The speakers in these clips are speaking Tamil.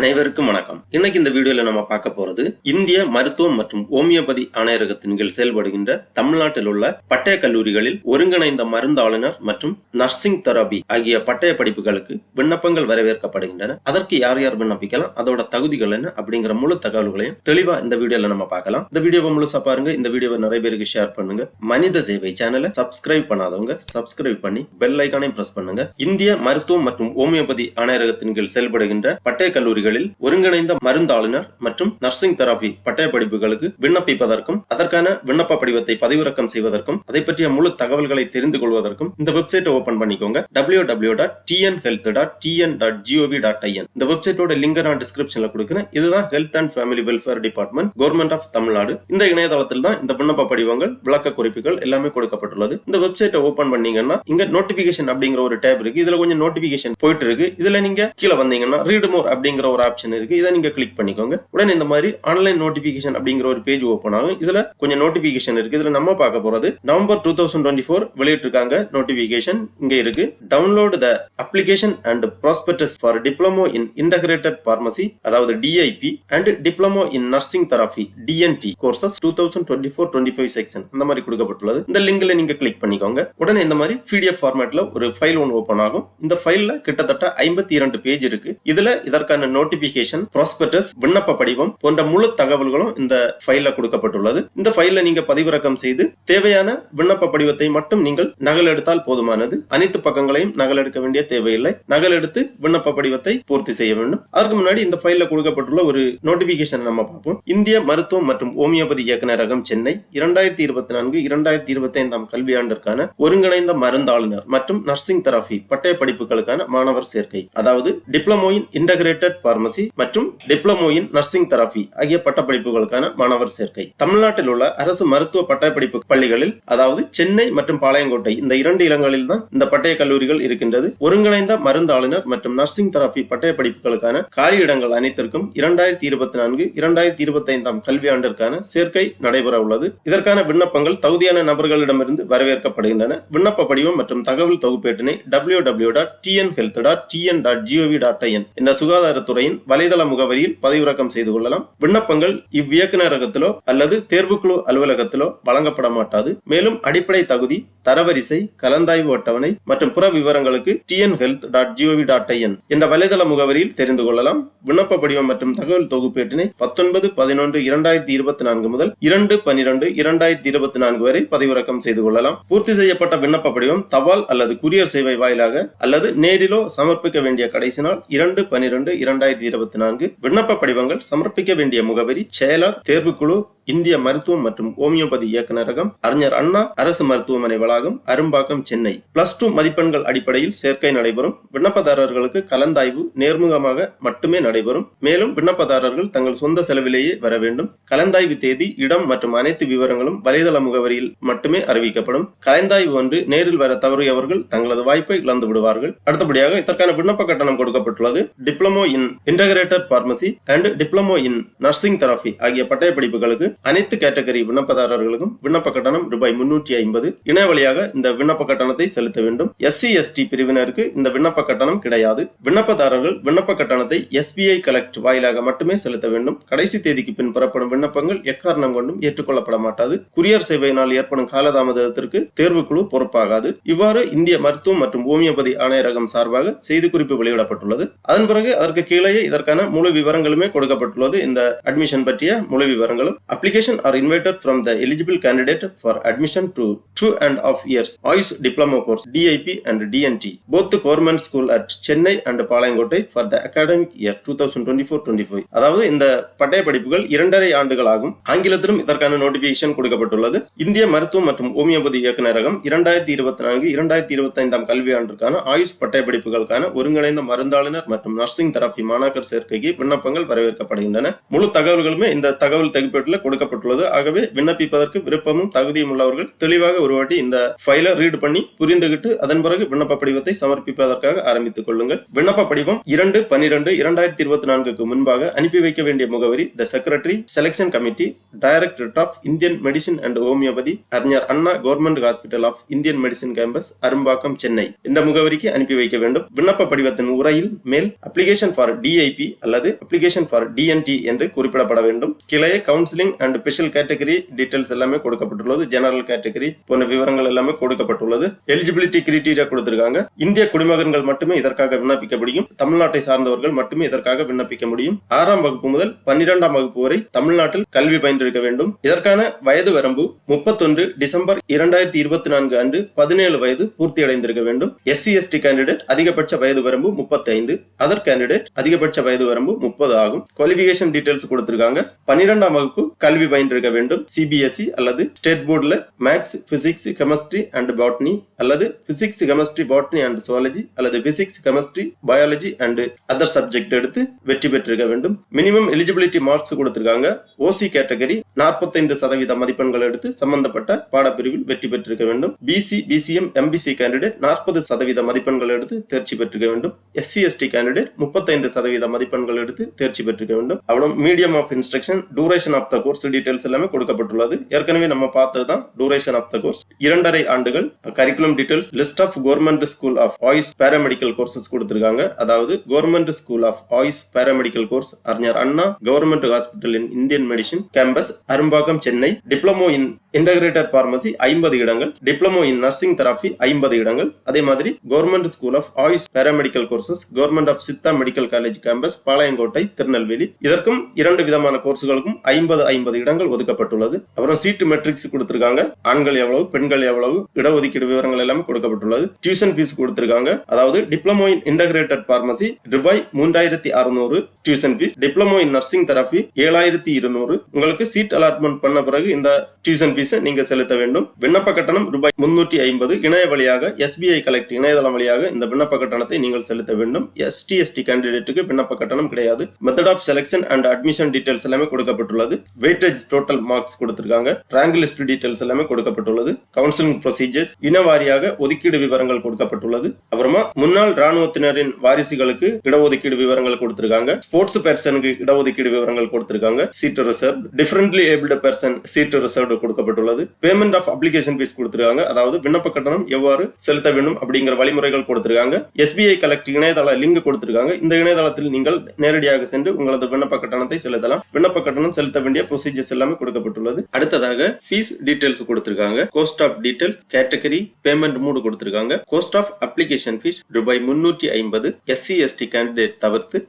அனைவருக்கும் வணக்கம். இன்னைக்கு இந்த வீடியோல நம்ம பார்க்க போறது இந்திய மருத்துவம் மற்றும் ஹோமியோபதி ஆணையரகத்தின் கீழ் செயல்படுகின்ற தமிழ்நாட்டில் உள்ள பட்டய கல்லூரிகளில் ஒருங்கிணைந்த மருந்தாளுநர் மற்றும் நர்சிங் தெரபி ஆகிய பட்டய படிப்புகளுக்கு விண்ணப்பங்கள் வரவேற்கப்படுகின்றன. அதற்கு யார் யார் விண்ணப்பிக்கலாம், அதோட தகுதிகள் என்ன அப்படிங்கிற முழு தகவல்களையும் தெளிவா இந்த வீடியோல நம்ம பார்க்கலாம். இந்த வீடியோவை முழுசா பாருங்க. இந்த வீடியோவை நிறைய பேருக்கு ஷேர் பண்ணுங்க. மனித சேவை சேனலை சப்ஸ்கிரைப் பண்ணாதவங்க சப்ஸ்கிரைப் பண்ணி பெல் ஐகானையும் பிரஸ் பண்ணுங்க. இந்திய மருத்துவம் மற்றும் ஹோமியோபதி ஆணையரகத்தின் கீழ் செயல்படுகின்ற பட்டய கல்லூரிகளில் ஒருங்கிணைந்த மருந்தாளுநர் மற்றும் நர்சிங் தெரபி பட்டய படிப்புகளுக்கு விண்ணப்பிப்பதற்கும் அதற்கான விண்ணப்ப படிவத்தை பதிவிறக்கம் செய்வதற்கும் அதை பற்றிய முழு தகவல்களை தெரிந்து கொள்வதற்கும் இந்த வெப்சைட்டை ஓபன் பண்ணிக்கோங்க. www.tnhealth.gov.in. இந்த வெப்சைட்டோட லிங்க் நான் டிஸ்கிரிப்ஷன்ல கொடுக்கிறேன். இதுதான் health and family welfare department, government of Tamil Nadu. இந்த இணையதளத்தில் தான் இந்த விண்ணப்ப படிவங்கள், விளக்க குறிப்புகள் எல்லாமே கொடுக்கப்பட்டுள்ளது. இந்த வெப்சைட்டை ஓபன் பண்ணீங்கன்னா இங்க நோட்டிபிகேஷன் அப்படிங்கிற ஒரு டேப் இருக்கு. இதுல கொஞ்சம் நோட்டிபிகேஷன் போயிட்டு இருக்கு. இதுல நீங்க கீழே வந்தீங்கன்னா ரீட் மோர் அப்படிங்கிற ஒரு ஆப்ஷன் இருக்கு. இதை நீங்க கிளிக் பண்ணிக்கோங்க. உடனே இந்த மாதிரி ஆன்லைன் நோட்டிபிகேஷன் அப்படிங்கிற ஒரு பேஜ் ஓபன் ஆகும். இதுல கொஞ்சம் நோட்டிபிகேஷன் இருக்கு. இதுல நம்ம பார்க்க போறது நவம்பர் 2024 வெளியிட்டிருக்காங்க நோட்டிபிகேஷன். இங்க இருக்கு, download the application and prospectus for diploma in integrated pharmacy, அதாவது DIP, and diploma in nursing therapy DNT courses 2024-25 section அந்த மாதிரி கொடுக்கப்பட்டுள்ளது. இந்த லிங்க்ல நீங்க கிளிக் பண்ணிக்கோங்க. உடனே இந்த மாதிரி PDF ஃபார்மேட்ல ஒரு ஃபைல் ஒன்று ஓபன் ஆகும். இந்த ஃபைல்ல கிட்டத்தட்ட 52 பேஜ் இருக்கு. இதுல இதற்கான நோட்டிபிகேஷன், ப்ராஸ்பெக்டஸ், விண்ணப்ப படிவம் போன்ற முழு தகவல்களும் இந்த ஃபைல்ல கொடுக்கப்பட்டுள்ளது. இந்த ஃபைல்ல நீங்க பதிவிறக்கம் செய்து தேவையான விண்ணப்ப படிவத்தை மட்டும் நீங்கள் நகல் எடுத்தால் போதுமானது. அனைத்து பக்கங்களையும் நகல் எடுக்க வேண்டிய தேவையில்லை. நகல் எடுத்து விண்ணப்ப படிவத்தை பூர்த்தி செய்ய வேண்டும். அதற்கு முன்னாடி இந்த ஃபைல்ல கொடுக்கப்பட்டுள்ள ஒரு நோட்டிபிகேஷன் நம்ம பார்ப்போம். இந்திய மருத்துவம் மற்றும் ஹோமியோபதி இயக்குநரகம், சென்னை, 2024-2025 கல்வியாண்டிற்கான ஒருங்கிணைந்த மருந்தாளுநர் மற்றும் நர்சிங் தெரபி பட்டய படிப்புகளுக்கான மாணவர் சேர்க்கை, அதாவது டிப்ளமோ இன் இன்டகிரேட்டட் பார்மசி மற்றும் டிப்ளமோ இன் நர்சிங் தெரபி ஆகிய பட்டப்படிப்புகளுக்கான மாணவர் சேர்க்கை. தமிழ்நாட்டில் உள்ள அரசு மருத்துவ பட்டப்படிப்பு பள்ளிகளில், அதாவது சென்னை மற்றும் பாளையங்கோட்டை, இந்த 2 இடங்களில் தான் இந்த பட்டய கல்லூரிகள் இருக்கின்றது. ஒருங்கிணைந்த மருந்தாளுநர் மற்றும் நர்சிங் தெரபி பட்டய படிப்புகளுக்கான காலி இடங்கள் அனைத்திற்கும் 2024-2025 கல்வியாண்டிற்கான சேர்க்கை நடைபெற உள்ளது. இதற்கான விண்ணப்பங்கள் தகுதியான நபர்களிடமிருந்து வரவேற்கப்படுகின்றன. விண்ணப்ப படிவம் மற்றும் தகவல் தொகுப்பேட்டினை www.tnhealth.tn.gov.in என்ற சுகாதாரத்துறையின் வலைதள முகவரியில் பதிவிறக்கம் செய்து கொள்ளலாம். விண்ணப்பங்கள் இவ்வியக்குநரகத்திலோ அல்லது தேர்வுக்குழு அலுவலகத்திலோ வழங்கப்பட மாட்டாது. மேலும் அடிப்படை தகுதி, தரவரிசை, கலந்தாய்வு அட்டவணை மற்றும் புற விவரங்களுக்கு tnhealth.gov.in என்ற வலைதள முகவரியில் தெரிந்து கொள்ளலாம். விண்ணப்ப படிவம் மற்றும் தகவல் தொகுப்பேட்டினை 19/11/2024 முதல் 2/12/2024 வரை பதிவிறக்கம் செய்து கொள்ளலாம். பூர்த்தி செய்யப்பட்ட விண்ணப்ப படிவம் தபால் அல்லது குரியர் சேவை வாயிலாக அல்லது நேரிலோ சமர்ப்பிக்க வேண்டிய கடைசி நாள் 2/12/2024. விண்ணப்ப படிவங்கள் சமர்ப்பிக்க வேண்டிய முகவரி: செயலர், தேர்வுக்குழு, இந்திய மருத்துவம் மற்றும் ஹோமியோபதி இயக்குநரகம், அறிஞர் அண்ணா அரசு மருத்துவமனை வளாகம், அரும்பாக்கம், சென்னை. +2 மதிப்பெண்கள் அடிப்படையில் சேர்க்கை நடைபெறும். விண்ணப்பதாரர்களுக்கு கலந்தாய்வு நேர்முகமாக மட்டுமே நடைபெறும். மேலும் விண்ணப்பதாரர்கள் தங்கள் சொந்த செலவிலேயே வர வேண்டும். கலந்தாய்வு தேதி, இடம் மற்றும் அனைத்து விவரங்களும் வலைதள முகவரியில் மட்டுமே அறிவிக்கப்படும். கலந்தாய்வு ஒன்று நேரில் வர தவறியவர்கள் தங்களது வாய்ப்பை இழந்து விடுவார்கள். அடுத்தபடியாக இதற்கான விண்ணப்ப கட்டணம் கொடுக்கப்பட்டுள்ளது. Diploma in integrated pharmacy and diploma in nursing therapy ஆகிய பட்டய படிப்புகளுக்கு அனைத்து கேட்டகரி விண்ணப்பதாரர்களுக்கும் விண்ணப்ப கட்டணம் ரூபாய் 350. இணைய வழியாக இந்த விண்ணப்ப கட்டணத்தை செலுத்த வேண்டும். SC/ST பிரிவினருக்கு இந்த விண்ணப்ப கட்டணம் கிடையாது. விண்ணப்பதாரர்கள் விண்ணப்ப கட்டணத்தை SBI கலெக்ட் வாயிலாக மட்டுமே செலுத்த வேண்டும். கடைசி தேதிக்கு பின் பெறப்படும் விண்ணப்பங்கள் எக்காரணம் கொண்டும் ஏற்றுக்கொள்ளப்பட மாட்டாது. குரியர் சேவையினால் ஏற்படும் காலதாமதத்திற்கு தேர்வுக்குழு பொறுப்பாகாது. இவ்வாறு இந்திய மருத்துவம் மற்றும் ஹோமியோபதி ஆணையரகம் சார்பாக செய்திக்குறிப்பு வெளியிடப்பட்டுள்ளது. அதன் பிறகு அதற்கு கீழே இதற்கான முழு விவரங்களுமே கொடுக்கப்பட்டுள்ளது. இந்த அட்மிஷன் பற்றிய முழு விவரங்களும். Application are invited from the eligible candidate for admission to 2.5 years Ayush Diploma course DIP and DNT, both the government school at Chennai and Palayangottai for the academic year 2024-25. அதாவது இந்த பட்டய படிப்புகள் 2.5 ஆண்டுகள் ஆகும். ஆங்கிலத்திலும் இதற்கான நோட்டிபிகேஷன் கொடுக்கப்பட்டுள்ளது. இந்திய மருத்துவம் மற்றும் ஹோமியோபதி இயக்குநரகம் 2024-2025 கல்வியாண்டிற்கான ஆயுஷ் பட்டய படிப்புகளுக்கான ஒருங்கிணைந்த மருந்தாளுநர் மற்றும் நர்சிங் தெரபி மாணாக்கர் சேர்க்கைக்கு விண்ணப்பங்கள் வரவேற்கப்படுகின்றன. முழு தகவல்களுமே இந்த தகவல் தொகுப்பேட்டில் கொடுக்கப்பட்டுள்ளது. ஆகவே விண்ணப்பிப்பதற்கு விருப்பமும் தகுதியும் உள்ளவர்கள் தெளிவாக ஒரு வாட்டி இந்த ஃபைலை ரீட் பண்ணி புரிந்துகிட்டு அதன் பிறகு விண்ணப்ப படிவத்தை சமர்ப்பிப்பதற்காக ஆரம்பித்துக் கொள்ளுங்கள். விண்ணப்ப படிவம் 2/12/2024 முன்பாக அனுப்பி வைக்க வேண்டிய முகவரி the secretary, selection committee, directorate of Indian medicine and homeopathy, அறிஞர் Anna government hospital of Indian medicine campus, Arumbakkam, Chennai என்ற முகவரிக்கு அனுப்பி வைக்க வேண்டும். விண்ணப்ப படிவத்தின் உரையில் மேல் அப்ளிகேஷன் ஃபார் டிஐபி அல்லது அப்ளிகேஷன் ஃபார் டிஎன்டி என்று குறிப்பிடப்பட வேண்டும். கிளைய counselling and special category details எல்லாமே கொடுக்கப்பட்டுள்ளது. ஜெனரல் கேட்டகரி போன்ற விவரங்கள் எல்லாமே கொடுக்கப்பட்டுள்ளது. எலிஜிபிலிட்டி கிரைட்டீரியா கொடுத்திருக்காங்க. இந்திய குடிமகன்கள் மட்டுமே இதற்காக விண்ணப்பிக்க முடியும். தமிழ்நாட்டை சார்ந்தவர்கள் மட்டுமே இதற்காக விண்ணப்பிக்க முடியும். 6ஆம் வகுப்பு முதல் 12ஆம் வகுப்பு வரை தமிழ்நாட்டில் கல்வி பயின்றிருக்க வேண்டும். இதற்கான வயது வரம்பு 31 டிசம்பர் 2024 அன்று 17 வயது பூர்த்தி அடைந்திருக்க வேண்டும். SC/ST கேண்டிடேட் அதிகபட்ச வயது வரம்பு 35, அதர் கேண்டிடேட் அதிகபட்ச வயது வரம்பு 30 ஆகும். குவாலிஃபிகேஷன் டீடைல்ஸ் கொடுத்திருக்காங்க. 12ஆம் வகுப்பு கல்வி பயின்றிருக்க வேண்டும். CBSE அல்லது ஸ்டேட் போர்டுல maths, physics, chemistry and botany அல்லது physics, chemistry, botany and zoology அல்லது physics, chemistry, biology and other subject எடுத்து வெற்றி பெற்றிருக்க வேண்டும். மினிமம் எலிஜிபிலிட்டி மார்க்ஸ் கொடுத்திருக்காங்க. OC கேட்டகரி 45% மதிப்பெண்கள் எடுத்து சம்பந்தப்பட்ட பாடப்பிரிவில் வெற்றி பெற்றிருக்க வேண்டும். BC, BCM, MBC கேண்டிடேட் 40% மதிப்பெண்கள் எடுத்து தேர்ச்சி பெற்றிருக்க வேண்டும். SC/ST கேண்டிடேட் 35% மதிப்பெண்கள் எடுத்து தேர்ச்சி பெற்றிருக்க வேண்டும். அப்புறம் medium of instruction, duration of the course details எல்லாமே கொடுக்கப்பட்டுள்ளது. ஏற்கனவே நம்ம பார்த்ததுதான் டூரேஷன் ஆஃப் த கோர்ஸ் 2.5 ஆண்டுகள். Curriculum details, list of government school of AYUSH paramedical courses கொடுத்திருக்காங்க. அதாவது government school of AYUSH paramedical course அறிஞர் Anna government hospital in Indian medicine campus, Arumbakkam, Chennai. Diploma in integrated pharmacy 50 இடங்கள். டிப்ளமோ இன் நர்சிங் தெராபி 50 இடங்கள். அதே மாதிரி government school of AYUSH paramedical courses government of Siddha medical college campus, Palayamkottai, Tirunelveli. இதற்கும் 2 விதமான கோர்ஸ்களுக்கும் 50 இடங்கள் ஒதுக்கப்பட்டுள்ளது. அப்புறம் சீட் மெட்ரிக்ஸ் கொடுத்திருக்காங்க. ஆண்கள் எவ்வளவு, பெண்கள் எவ்வளவு, இடஒதுக்கீடு விவரங்கள் எல்லாமே கொடுக்கப்பட்டுள்ளது. டியூஷன் ஃபீஸ் கொடுத்திருக்காங்க. அதாவது டிப்ளமோ இன் இன்டகிரேட்டட் பார்மசி ரூபாய் 3600 tuition fees. Diploma in nursing therapy 7200. உங்களுக்கு சீட் அலாட்மெண்ட் பண்ண பிறகு இந்த டியூஷன் ஃபீஸை நீங்க செலுத்த வேண்டும். விண்ணப்ப கட்டணம் ரூபாய் 350. இணைய வழியாக SBI கலெக்ட் இணையதளம் வழியாக இந்த விண்ணப்ப கட்டணத்தை நீங்கள் செலுத்த வேண்டும். ST/ST கேண்டிடேட்டுக்கு விண்ணப்ப கட்டணம் கிடையாது. Method of selection and admission details எல்லாமே கொடுக்கப்பட்டுள்ளது. வெயிட்டேஜ் டோட்டல் மார்க்ஸ் கொடுத்திருக்காங்க. ரேங்க் லிஸ்ட் டீடைல்ஸ் எல்லாமே கொடுக்கப்பட்டுள்ளது. கவுன்சிலிங் ப்ரொசீஜர்ஸ், இனவாரியாக ஒதுக்கீடு விவரங்கள் கொடுக்கப்பட்டுள்ளது. அப்புறமா முன்னாள் ராணுவத்தினரின் வாரிசுகளுக்கு இடஒதுக்கீடு விவரங்கள் கொடுத்திருக்காங்க. ஸ்போர்ட்ஸ் பர்சனுக்கு இடஒதுக்கீடு விவரங்கள் கொடுத்திருக்காங்க. Seat reserve, differently abled person seat reserve கொடுக்கப்பட்டுள்ளது. பேமெண்ட் ஆஃப் அப்ளிகேஷன் ஃபீஸ் கொடுத்திருக்காங்க. அதாவது விண்ணப்ப கட்டணம் எவ்வாறு செலுத்த வேண்டும் அப்படிங்கிற வழிமுறைகள் கொடுத்திருக்காங்க. SBI கலெக்ட் இணையதள லிங்க் கொடுத்திருக்காங்க. இந்த இணையதளத்தில் நீங்கள் நேரடியாக சென்று உங்களது விண்ணப்ப கட்டணத்தை செலுத்தலாம். விண்ணப்ப கட்டணம் செலுத்த வேண்டிய ப்ரொசீஜர்ஸ் எல்லாமே கொடுக்கப்பட்டுள்ளது. அடுத்ததாக ஃபீஸ் டீடைல்ஸ் கொடுத்திருக்காங்க. Cost of details, category, payment mode கொடுத்திருக்காங்க. கோஸ்ட் ஆஃப் அப்ளிகேஷன் ஃபீஸ் ரூபாய் 350. SC/ST கேண்டிடேட் தவிர்த்து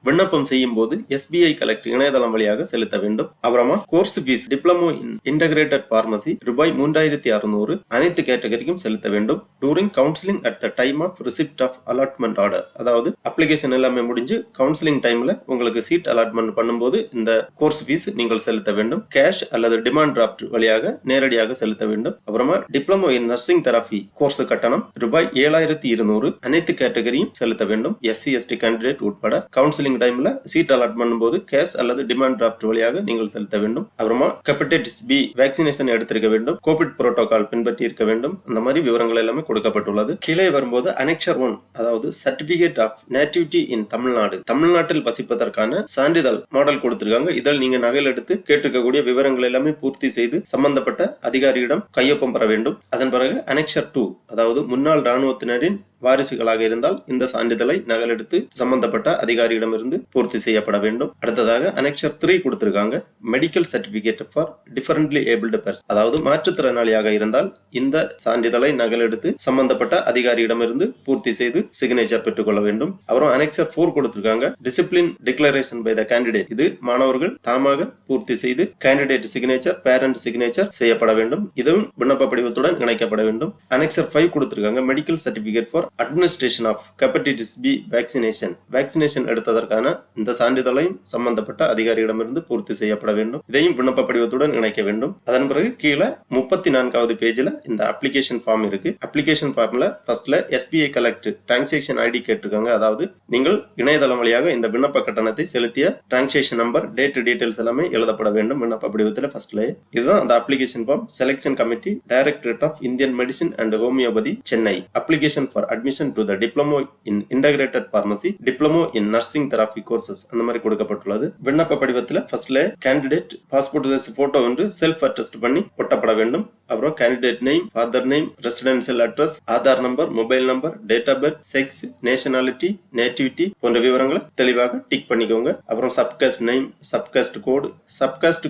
விண்ணப்பம் செய்யும் போது SBI கலெக்ட் இணையதளம் வழியாக செலுத்த வேண்டும். அப்புறமா course fees diploma in integrated pharmacy ரூபாய் 3600 அனைத்து கேட்டகரிக்கும் செலுத்த வேண்டும். During counselling at the time of receipt of allotment order. அதாவது அப்ளிகேஷன் எல்லாமே முடிஞ்சு கவுன்சிலிங் டைம்ல உங்களுக்கு சீட் அலாட்மெண்ட் பண்ணும்போது இந்த கோர்ஸ் ஃபீஸ் நீங்கள் செலுத்த வேண்டும். கேஷ் அல்லது டிமாண்ட் டிராஃப்ட் வழியாக நேரடியாக செலுத்த வேண்டும். அப்புறமா diploma in nursing therapy course கட்டணம் ரூபாய் 7200 அனைத்து கேட்டகரியும் செலுத்த வேண்டும். SC/ST கேண்டிடேட் உட்பட கவுன்சிலிங் டைம்ல சீட் அலாட் பண்ணும்போது கேஷ் அல்லது டிமாண்ட் டிராஃப்ட் வழியாக நீங்கள் செலுத்த வேண்டும். அப்புறமா ஹெப்படைட்டிஸ் B வேக்சினேஷன் எடுத்திருக்க வேண்டும். கோவிட் புரோட்டோகால் பின்பற்றி இருக்க வேண்டும். அந்த மாதிரி விவரங்கள் எல்லாமே கொடுக்கப்பட்டுள்ளது. கீழே வரும்போது அனெக்சர் 1 அதாவது சர்டிபிகேட் ஆஃப் நேட்டிவிட்டி இன் தமிழ்நாடு, தமிழ்நாட்டில் வசிப்பதற்கான சான்றிதழ் மாடல் கொடுத்திருக்காங்க. இதில் நீங்க நகல் எடுத்து கேட்டிருக்கக்கூடிய விவரங்கள் எல்லாமே பூர்த்தி செய்து சம்பந்தப்பட்ட அதிகாரியிடம் கையொப்பம் பெற வேண்டும். அதன் பிறகு அனெக்சர் 2 அதாவது முன்னாள் ராணுவத்தினரின் வாரிசுகளாக இருந்தால் இந்த சான்றிதழை நகலெடுத்து சம்பந்தப்பட்ட அதிகாரியிடமிருந்து பூர்த்தி செய்யப்பட வேண்டும். அடுத்ததாக அனெக்சர் 3 கொடுத்திருக்காங்க. Medical certificate for differently abled person அதாவது மாற்றுத்திறனாளியாக இருந்தால் இந்த சான்றிதழை நகலெடுத்து சம்பந்தப்பட்ட அதிகாரியிடமிருந்து பூர்த்தி செய்து சிக்னேச்சர் பெற்றுக்கொள்ள வேண்டும். அப்புறம் அனெக்சர் 4 கொடுத்திருக்காங்க. Discipline declaration by the candidate இது மாணவர்கள் தாமாக பூர்த்தி செய்து கேண்டிடேட் சிக்னேச்சர், பேரண்ட் சிக்னேச்சர் செய்யப்பட வேண்டும். இதுவும் விண்ணப்ப படிவத்துடன் இணைக்கப்பட வேண்டும். அனெக்சர் 5 கொடுத்திருக்காங்க. Medical certificate for administration of hepatitis B vaccination எடுத்ததற்கான இந்த சான்றிதழையும் சம்பந்தப்பட்ட அதிகாரியிடமிருந்து பூர்த்தி செய்யப்பட வேண்டும். இதையும் விண்ணப்ப படிவத்துடன் இணைக்க வேண்டும். அதன் பிறகு கீழே 34வது பேஜ்ல இந்த அப்ளிகேஷன் ஃபார்ம் இருக்கு. அப்ளிகேஷன் ஃபார்ம்ல ஃபர்ஸ்ட்ல SBI கலெக்ட் டிரான்சாக்ஷன் ஐடி கேட்டிருக்காங்க. அதாவது நீங்கள் இணையதளம் வழியாக இந்த விண்ணப்ப கட்டணத்தை செலுத்திய டிரான்சாக்ஷன் நம்பர், டேட், டீடைல்ஸ் எல்லாமே எழுதப்பட வேண்டும் விண்ணப்ப படிவத்தில் ஃபர்ஸ்ட்ல. இதுதான் அந்த application form. Selection committee, directorate of Indian medicine and homoeopathy, Chennai. Application for admission to the diploma in integrated pharmacy, diploma in nursing therapy courses அந்த மாதிரி கொடுக்கப்பட்டுள்ளது. விண்ணப்ப படிவத்தில் ஃபர்ஸ்ட்ல கேண்டிடேட் பாஸ்போர்ட் சைஸ் போட்டோ வந்து செல்ஃப் அட்டஸ்ட் பண்ணி ஒட்டப்பட வேண்டும். அப்புறம் candidate name, father name, residential address, Aadhaar number, mobile number, date of birth, sex, nationality, nativity போன்ற விவரங்களை தெளிவாக டிக் பண்ணிக்கோங்க. அப்புறம் சப்காஸ்ட் நேம், சப்காஸ்ட்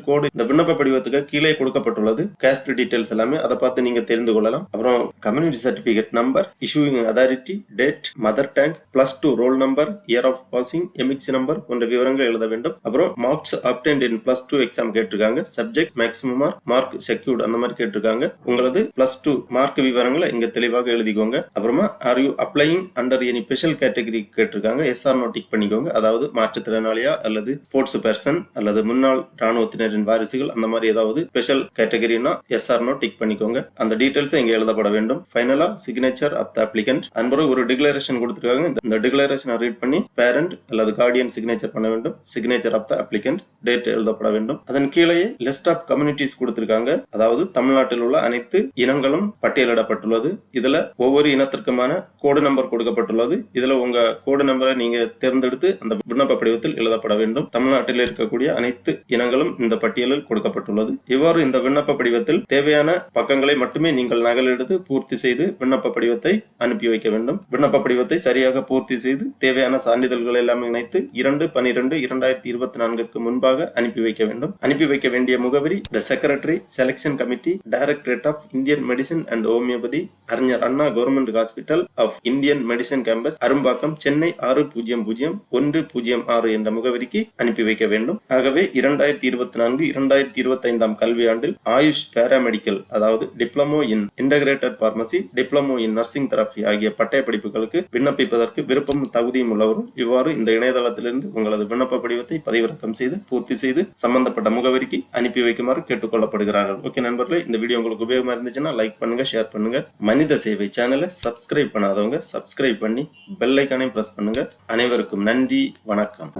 கோடு இந்த விண்ணப்ப படிவத்துக்கு கீழே கொடுக்கப்பட்டுள்ளது. காஸ்ட் டீடைல்ஸ் எல்லாமே அதை பார்த்து நீங்க தெரிந்து கொள்ளலாம். அப்புறம் community certificate number, issuing authority, date, mother tongue, +2 roll number, year of passing, EMIS number போன்ற விவரங்கள் எழுத வேண்டும். அப்புறம் மார்க்ஸ் அப்டென்ட் இன் +2 எக்ஸாம் கேட்டிருக்காங்க. சப்ஜெக்ட், மேக்ஸிமம் மார்க் செக்யூர்ட் அந்த மாதிரி கேட்டிருக்காங்க. உங்களது +2 மார்க் விவரங்களை இங்க தெளிவாக எழுதிக்கோங்க. அப்புறமா are you applying under any special category கேட்டிருக்காங்க. எஸ் ஆர் நோ டிக் பண்ணிக்கோங்க. அதாவது மாற்றுத்திறனாளியா அல்லது ஸ்போர்ட்ஸ் பர்சன் அல்லது முன்னாள் ராணுவத்தினரின் வாரிசுகள் அந்த மாதிரி ஏதாவது ஸ்பெஷல் கேட்டகரினா எஸ் ஆர் நோ டிக் பண்ணிக்கோங்க. அந்த டீடைல்ஸ் இங்க எழுதப்பட வேண்டும். ஃபைனலா சிக்னேச்சர் ஆஃப் த அப்ளிகன்ட். அன்பு ஒரு டிக்ளரேஷன் கொடுத்திருக்காங்க. இந்த டிக்ளரேஷனை ரீட் பண்ணி பேரண்ட் அல்லது கார்டியன் சிக்னேச்சர் பண்ண வேண்டும். Signature of the applicant, date எழுதப்பட வேண்டும். அதன் கீழே லிஸ்ட் ஆஃப் கம்யூனிட்டிஸ் கொடுத்திருக்காங்க. அதாவது தமிழ்நாட்டில் உள்ள அனைத்து இனங்களும் பட்டியலிடப்பட்டுள்ளது. இதுல ஒவ்வொரு இனத்திற்குமான கோடு நம்பர் கொடுக்கப்பட்டுள்ளது. இதுல உங்க கோடு நம்பரை நீங்க தேர்ந்தெடுத்து அந்த விண்ணப்ப படிவத்தில் எழுதப்பட வேண்டும். தமிழ்நாட்டில் இருக்கக்கூடிய அனைத்து இனங்களும் இந்த பட்டியலில் கொடுக்கப்பட்டுள்ளது. இவ்வாறு இந்த விண்ணப்ப படிவத்தில் தேவையான பக்கங்களை மட்டுமே நீங்கள் நகல் எடுத்து பூர்த்தி செய்து விண்ணப்ப படிவத்தை அனுப்பி வைக்க வேண்டும். விண்ணப்ப படிவத்தை சரியாக பூர்த்தி செய்து தேவையான சான்றிதழ்கள் எல்லாம் இணைத்து 2/12/2024 முன்பாக அனுப்பி வைக்க வேண்டும். அனுப்பி வைக்க வேண்டிய முகவரி the secretary, selection committee, directorate of Indian medicine and homeopathy, அறிஞர் Anna government hospital of Indian medicine campus, Arumbakkam, Chennai 600106 என்ற முகவரிக்கு அனுப்பி வைக்க வேண்டும். ஆகவே 2024-2025 கல்வியாண்டில் ஆயுஷ் பாராமெடிக்கல், அதாவது diploma in integrated pharmacy, diploma in nursing therapy ஆகிய பட்டய படிப்புகளுக்கு விண்ணப்பிப்பதற்கு விருப்பமும் தகுதியும் உள்ளவரும் இவ்வாறு இந்த இணையதளத்திலிருந்து உங்களது விண்ணப்ப படிவத்தை பதிவிறக்கம் செய்து பூர்த்தி செய்து சம்பந்தப்பட்ட முகவரிக்கு அனுப்பி வைக்குமாறு கேட்டுக்கொள்ளப்படுகிறார்கள். ஓகே நண்பர்களே, இந்த வீடியோ உங்களுக்கு உபயோகமா இருந்துச்சுன்னா லைக் பண்ணுங்க, ஷேர் பண்ணுங்க. மனித சேவை சேனலை சப்ஸ்கிரைப் பண்ணாதவங்க சப்ஸ்கிரைப் பண்ணி பெல் ஐகானையும் பிரஸ் பண்ணுங்க. அனைவருக்கும் நன்றி, வணக்கம்.